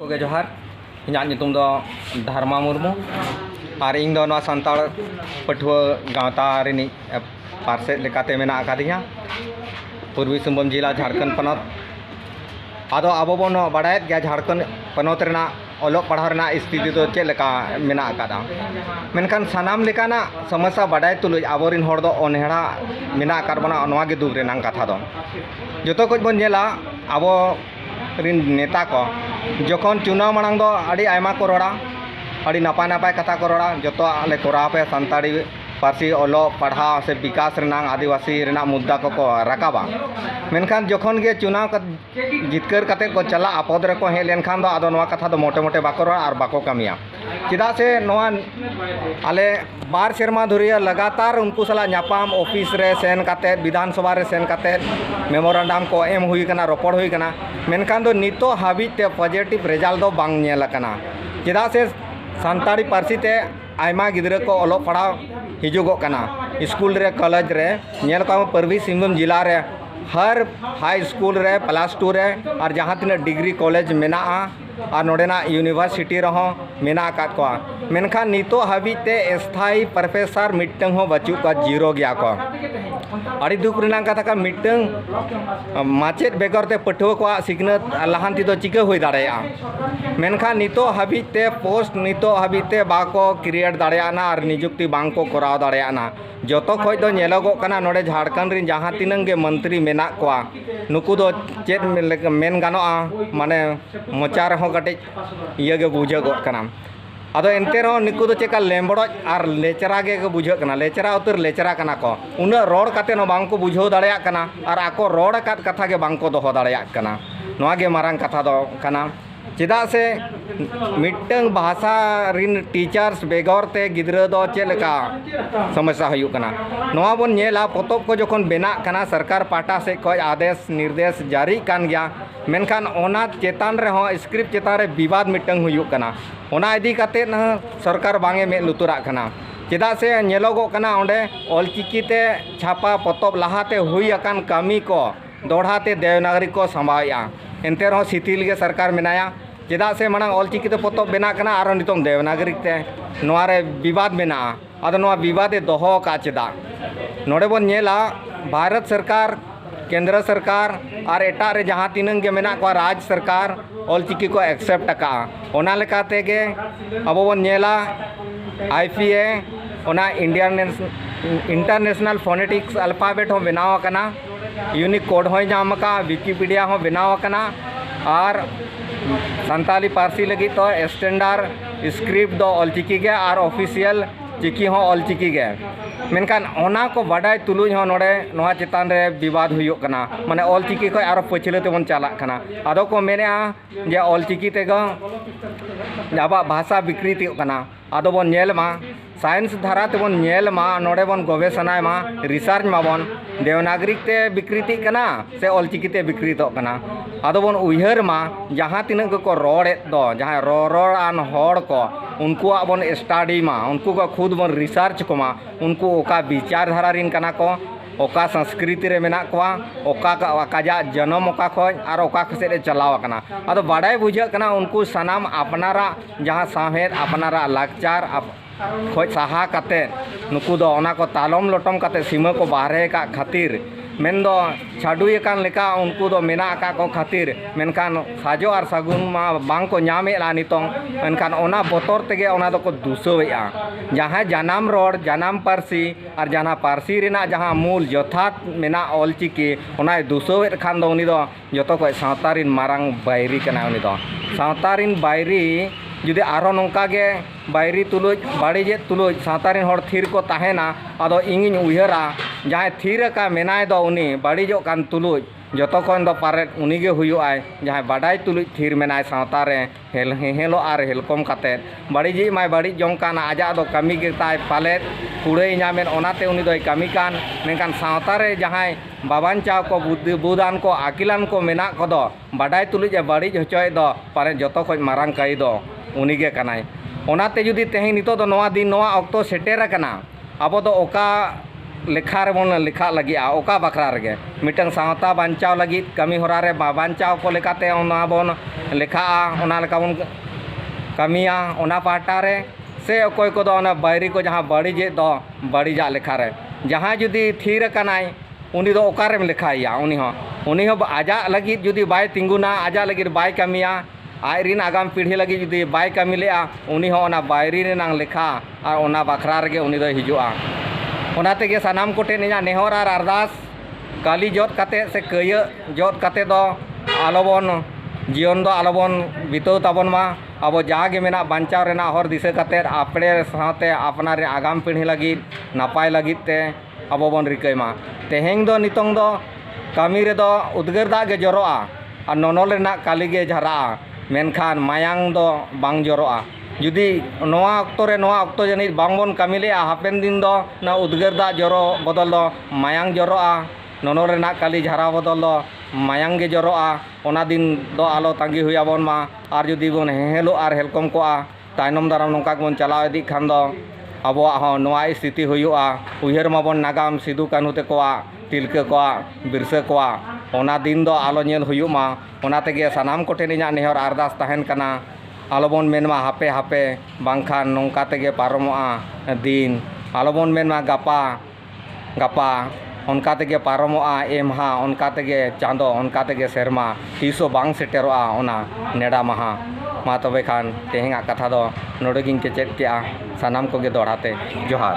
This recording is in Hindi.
ओके जोहार इᱧᱟᱜ ᱧᱩᱛᱩᱢ ᱫᱚ ᱫᱷᱟᱨᱢᱟ ᱢᱩᱨᱢᱩ ᱟᱨ ᱤᱧ ᱫᱚ ᱱᱚᱣᱟ ᱥᱟᱱᱛᱟᱲ ᱯᱟᱹᱴᱷᱩᱣᱟᱹ ᱜᱟᱶᱛᱟ ᱨᱤᱱᱤᱡ ᱯᱟᱨᱥᱮᱫ ᱞᱮᱠᱟᱛᱮ ᱢᱮᱱᱟᱜ ᱟᱠᱟᱫᱤᱧᱟ ᱯᱩᱨᱵᱤ ᱥᱤᱝᱵᱷᱩᱢ ᱡᱮᱞᱟ ᱡᱷᱟᱲᱠᱷᱚᱸᱰ ᱯᱚᱱᱚᱛ ᱟᱫᱚ ᱟᱵᱚ ᱵᱚᱱ ᱵᱟᱲᱟᱭᱮᱫ ᱜᱮᱭᱟ ᱡᱷᱟᱲᱠᱷᱚᱸᱰ ᱯᱚᱱᱚᱛ ᱨᱮᱱᱟᱜ ᱚᱞᱚᱜ ᱯᱟᱲᱦᱟᱣ ᱨᱮᱱᱟᱜ ᱥᱛᱷᱤᱛᱤ ᱫᱚ ᱪᱮᱫ ᱞᱮᱠᱟ ᱢᱮᱱᱟᱜ ᱟᱠᱟᱫᱟ ᱢᱮᱱᱠᱷᱟᱱ ᱥᱟᱱᱟᱢ ᱞᱮᱠᱟᱱᱟᱜ ᱥᱚᱢᱚᱥᱥᱟ ᱵᱟᱰᱟᱭ ᱛᱩᱞᱩᱡ ᱟᱵᱚᱨᱤᱱ ᱦᱚᱲ ᱫᱚ ᱚᱱᱦᱮᱲᱟ ᱢᱮᱱᱟᱜ ᱟᱠᱟᱫ ᱵᱚᱱᱟ ᱱᱚᱣᱟ ᱜᱮ ᱫᱩᱠ ᱨᱮᱱᱟᱜ ᱠᱟᱛᱷᱟ ᱫᱚ ᱡᱚᱛᱚ ᱠᱚ ᱵᱚᱱ ᱧᱮᱞᱟ ᱟᱵᱚ ᱨᱤᱱ नेता को जखन चुनाव मांग दो अड़ी आयमा को रोड़ा अड़ी नपाय नपाय कथा को रोड़ा जो आले कोरा पे सानताड़ी पार्सी ओलो पढ़ा से विकास रेनांग आदिवासी रेना मुद्दा को राकाबा मेनखान जखन गे चुनाव जितकर कते को चला आपद रे को हे लेनखान दो आदो नवा कथा दो मोटे मोटे बाको रोड़ा और बाको कमिया चेदा से नवा आले बार शर्मा धुरिया लगातार उनको सला न्यापाम ऑफिस रे सेन कते विधानसभा रे सेन कते मेमोरेंडम को एम हुई कना रोपड़ हुई कना मेनखान दो नितो हाबिते पॉजिटिव रिजल्ट दो बांग नेला कना चेदा से सानताड़ी पार्सी ते आयमा गिद्रा को ओलो पढ़ा हिजुगो कना स्कूल रे कॉलेज रे नेल का पूर्वी सिंहभूम जिला रे हर हाई स्कूल रे +2 रे और जहाँ तीन डिग्री कॉलेज मेना और नोडेना यूनिवर्सिटी रहो मेना आकात को मेनखान नितो हाबिते स्थायी प्रोफेसर मिट्टंग हो बचू का जीरो गया को अड़ी दुख रेना कथा का मिट्टंग माचेत बेगर ते पठुआ को सिखनत लहांती दो चिका हुई दाड़ेया मेनखान नितो हाबिते पोस्ट नितो हाबिते बाको क्रिएट दाड़ेयाना और नियुक्ति बांको कराव दाड़ेयाना जतो खोज दो नेलोगो कना नोडे झारखंड रिन जहाँ तीनंग गे मंत्री मेना को नुकु दो चेत मेन गानोआ माने मोचा रहो कटे इया गे बुझगो कना अदो एनते रहो निकु दो चेका लेम्बड़ो और लेचरा गे बुझो कना लेचरा उतर लेचरा कना को उन रोड काते नो बांको बुझो दाड़ेया कना और आको रोड कात कथा गे बांको दोहो दाड़ेया कना नोआ गे मारांग कथा दो कना चेदा से मिट्टंग भाषा रिन टीचर्स बेगर ते गिद्रा दो चेलका समस्या हुई कना नोआ बोन नेला पोतोब को जखन बेना कना सरकार पाटा से कोई आदेश निर्देश जारी कान गया मेनखान ओना चेतान रे हो स्क्रिप्ट चेतान रे विवाद मिट्टंग हुई कना ओना इदी काते न सरकार बांगे में लुतुरा कना चेदा से नेलोगो कना ओंडे ऑलचिकी ते छापा पोतोब लाहाते हुई अकान कामी को दोढ़ाते देवनागरी को संभाया एनते रहो शिथिल गे सरकार मेनाया चेदा से मांग ऑलचिकी ते पोतोब बेना कना आरो नितों देवनागरी ते नोआ रे विवाद मेना आदो नोआ विवादे दोहो का चेदा नोडे बोन नेला भारत सरकार केंद्र सरकार और एटा रे जहाँ तीनंग गे मेना को राज्य सरकार ऑलचिकी को एक्सेप्ट का ओना लेकाते गे अब बोन नेला IPA ओना इंटरनेशनल फोनेटिक्स अल्फाबेट हो बनाव कना यूनिक कोड हो जाम का विकिपीडिया हो बनाव कना और सानताली पार्सी लगी तो स्टैंडर्ड स्क्रिप्ट दो ऑलचिकी गे और ऑफिशियल चिकी हो ऑलचिकी गे मेनखान ओना को बाडाय तुलुज हो नोडे नोआ चेतान रे विवाद हुयो कना माने ऑलचिकी को आरो पछले तेबन चाला कना आदो को मेने जे ऑलचिकी तेगो जाबा भाषा विकृति कना आदो बोन नेल मा साइंस धारा तेबन नेल मा नोडे बोन गवेषणा मा रिसर्च मा बोन देवनागरिक ते विकृति कना से ऑलचिकी ते विकृतो कना आदो बोन उयहर मा जहाँ तीन को रोड़े दो जहाँ रोड़ान हड़ को उनको बोन स्टडी मा उनको को खुद बोन रिसर्च को मा उनको ओका विचार धारा रिन कना को ओका संस्कृति रे मेना कोआ ओका काजा जन्म ओका खोज और ओका से चलाव कना आदो बाडाय बुझे कना उनको सनाम अपनारा जहाँ साहेद अपनारा लाकचार खोज साहा कते नुकु दो ओना को तालम लोटम कते सीमा को बाहरे का खातिर मेन दो छाडुय कान लेका उनको दो मेना का को खातिर मेनखान साजो और सागुन मा बांग को ᱧᱟᱢᱮला नितों मेनखान ओना बोतर तेगे ओना दो को दुसोवेआ जहाँ जानाम रोड जानाम पार्सी और जहाँ पार्सी रेना जहाँ मूल यथार्थ मेना ऑलचिकी ओना दुसोवे खान दो उनी दो जतो को सावतारिन मारांग बायरी कना उनी दो सावतारिन बायरी जुदि आरो नोंका गे बायरी तुलुज बाड़ीजे तुलुज सावतारिन हर थीर को ताहेना आदो इंगिन उयहरा जहाँ थीर का मेनाय दो उनी बाड़ीजो कान तुलुज जतो कोन दो पारे उनी गे हुयुआय जहाँ बाडाय तुलुज थीर मेनाय सावता रे हेलो और हेलकम काते बाड़ीजी माय बाड़ी जों काना आजा दो कमी गे ताय पाले कुड़ाई नामेन ओनाते उनी दोय कमी कान मेनखान सावता रे जहाँ बाबानचाव को बुदान को आकिलान को मेना को दो बाडाय तुलुज बाड़ीज होचोय दो पारे जतो खोज मारांग कई दो उनी गे कनाय ओनाते जुदी तेहें नितो दो नोआ दिन नोआ ऑक्टो सेटेर कना अब दो ओका लेखा रे बोन लेखा लगी ओका बखरा रे मिटंग सावता बांचाव लगी कमी होरा रे बांचाव को लेकाते ओना बोन लेखा ओना लेका बोन कमिया ओना पाटा रे से अकोय को दो ओना बायरी को जहां बड़ी दो बड़ी जा लेखा रे जहां जुदी थीर कनाय उनी दो ओकारेम लेखाया उनी हो आजा लगी जुदी बाय तिंगुना आजा लगी बाय कमिया आयरिन आगाम पीढ़ी लगी जुदी बाय कमी ले उनी हो ओना बायरी रे नांग लेखा और ओना बखरा रे उनी दो हिजुआ ओना तेगे सानाम को टेन इना नेहर और अरदास काली जोत काते से कय जोत काते दो आलोबन जीवन दो आलोबन बितो ताबन मा अब जागे मेना बांचाव रेना हर दिशा काते आपड़े साथे अपना रे आगाम पीढ़ी लगी नापाय लगी ते अब बन रिकैमा तेहें दो नितोंग दो कमी रे दो उद्गार दा गे जरोआ और ननल रेना काली गे झरा मेनखान मायांग दो बांग जरोआ जुदी नोआ अक्तो रे नोआ अक्तो जनी बांगबन कमी ले हापेन दिन दो ना उद्गार दा जरो बदल दो मायांग जरोआ ननल रेना काली झरा बदल दो मायांग गे जरोआ ओना दिन दो आलो तांगी हुयाबन मा और जुदी बन हेलो और हेलकम कोआ तायनम दाराम नोंका बन चलाव इदी खान दो आबोआ नोआ स्थिति हुआ उयहर माबन नागाम सिदु कान्हु तेकोआ तिलका कोआ बिरसा कोआ ओना दिन दो आलो नेल हुयुमा ओना तेगे सानाम कोठेन इᱧᱟᱜ नेहर अरदास तहन कना आलोबन मेनमा हापे हापे बांखान नोंका तेगे पारमोआ दिन आलोबन मेनमा गापा गापा ओनका तेगे पारमोआ एमहा ओनका तेगे चांदो ओनका तेगे सेरमा तीसो बांग सेटेरोआ ओना नेडा महा मा तबे खान तेहेंगा कथा दो नोडे गिन के चेक के सानाम को गे दोड़ाते जोहार।